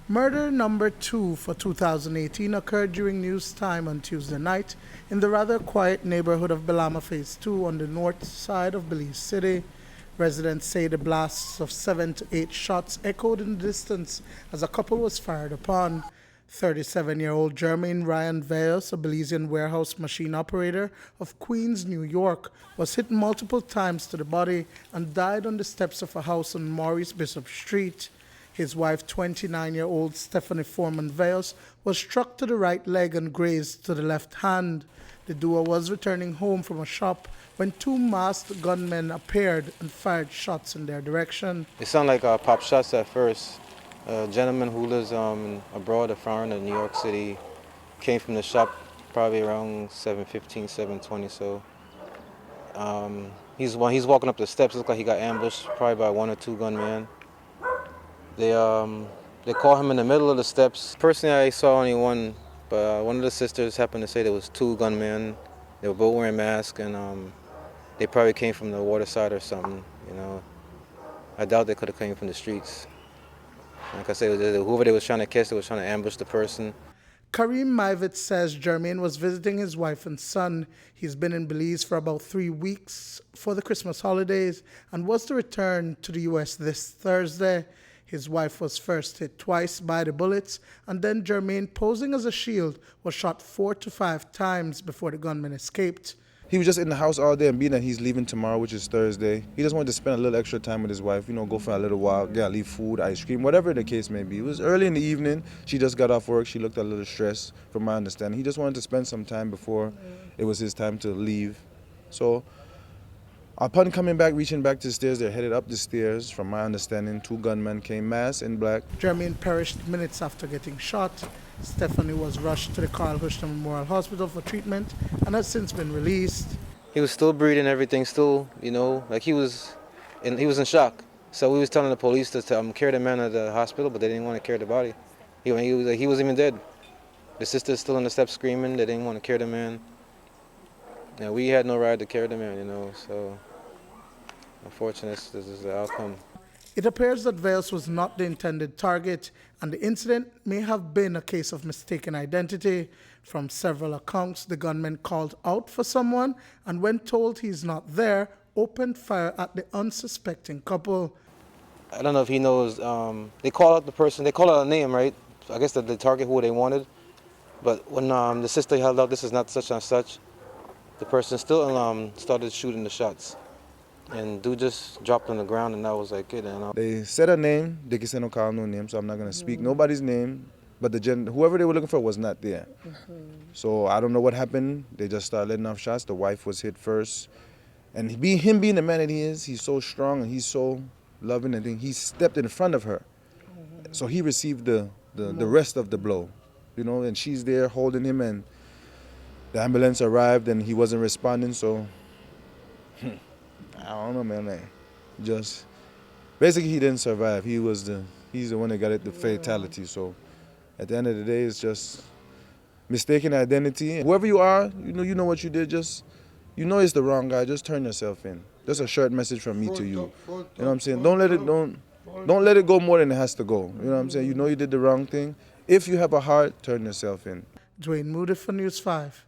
Murder number 2 for 2018 occurred during news time on Tuesday night in the rather quiet neighborhood of Belama Phase 2 on the north side of Belize City. Residents say the blasts of 7 to 8 shots echoed in the distance as a couple was fired upon. 37-year-old Jermain Ryan Vellos, a Belizean warehouse machine operator of Queens, New York, was hit multiple times to the body and died on the steps of a house on Maurice Bishop Street. His wife, 29-year-old Stephanie Foreman Vellos, was struck to the right leg and grazed to the left hand. The duo was returning home from a shop when 2 masked gunmen appeared and fired shots in their direction. It sounded like pop shots at first. A gentleman who lives abroad, a foreigner in New York City, came from the shop probably around 7:15, 7:20. So he's walking up the steps. Looks like he got ambushed probably by 1 or 2 gunmen. They caught him in the middle of the steps. Personally, I saw only one, but one of the sisters happened to say there was 2 gunmen. They were both wearing masks, and they probably came from the water side or something. You know, I doubt they could have came from the streets. Like I said, whoever they was trying to catch, they was trying to ambush the person. Kareem Mivett says Jermain was visiting his wife and son. He's been in Belize for about 3 weeks for the Christmas holidays and was to return to the U.S. this Thursday. His wife was first hit twice by the bullets, and then Jermain, posing as a shield, was shot 4 to 5 times before the gunman escaped. He was just in the house all day, and being that he's leaving tomorrow, which is Thursday, he just wanted to spend a little extra time with his wife, you know, go for a little while, leave food, ice cream, whatever the case may be. It was early in the evening. She just got off work. She looked a little stressed, from my understanding. He just wanted to spend some time before it was his time to leave. So upon coming back, reaching back to the stairs, they're headed up the stairs. From my understanding, 2 gunmen came masked in black. Jermain perished minutes after getting shot. Stephanie was rushed to the Carl Hushton Memorial Hospital for treatment and has since been released. He was still breathing, everything still, you know, like he was in shock. So we was telling the police to carry the man to the hospital, but they didn't want to carry the body. He was even dead. The sister's still on the steps screaming. They didn't want to carry the man. Yeah, we had no right to carry the man, you know, so unfortunately, this is the outcome. It appears that Vellos was not the intended target, and the incident may have been a case of mistaken identity. From several accounts, the gunman called out for someone, and when told he's not there, opened fire at the unsuspecting couple. I don't know if he knows. They call out the person. They call out a name, right? I guess the target who they wanted. But when the sister held out, this is not such and such, the person still started shooting the shots. And dude just dropped on the ground, and that was like it. They said a name. They can say no call no name, so I'm not gonna speak nobody's name. But whoever they were looking for was not there. So I don't know what happened. They just started letting off shots. The wife was hit first, and him being the man that he is, he's so strong and he's so loving, and he stepped in front of her, so he received the rest of the blow, you know. And she's there holding him, and the ambulance arrived, and he wasn't responding. So. I don't know, man. Just basically, he didn't survive. He's the one that got the fatality. So at the end of the day, it's just mistaken identity. Whoever you are, you know what you did. Just it's the wrong guy. Just turn yourself in. Just a short message from me to you. You know what I'm saying? Don't let it go more than it has to go. You know what I'm saying? You know you did the wrong thing. If you have a heart, turn yourself in. Duane, Moody for News 5.